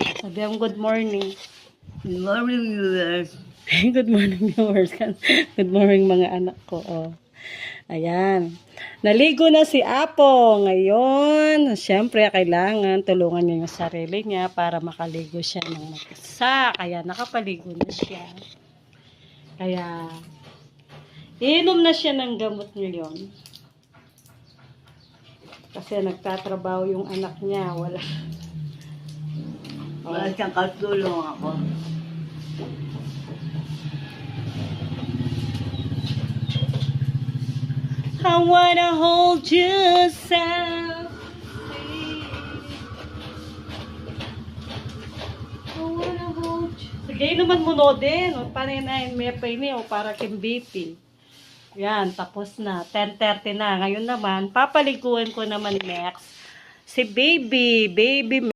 Sabi good morning. Good morning, viewers. Good morning, viewers. Good morning, mga anak ko. Oh. Ayan. Naligo na si Apo. Ngayon, syempre, kailangan tulungan niya yung sarili niya para makaligo siya ng mag-isa. Kaya nakapaligo na siya. Kaya, inom na siya ng gamot ngayon. Kasi nagtatrabaho yung anak niya. Wala siyang katulong ako. I wanna hold you so. I wanna hold you. Sige, naman mo no din. O, paninayin may pa ini o para kimbiti. Yan, tapos na. 10:30 na. Ngayon naman, papaliguan ko naman next si baby. Baby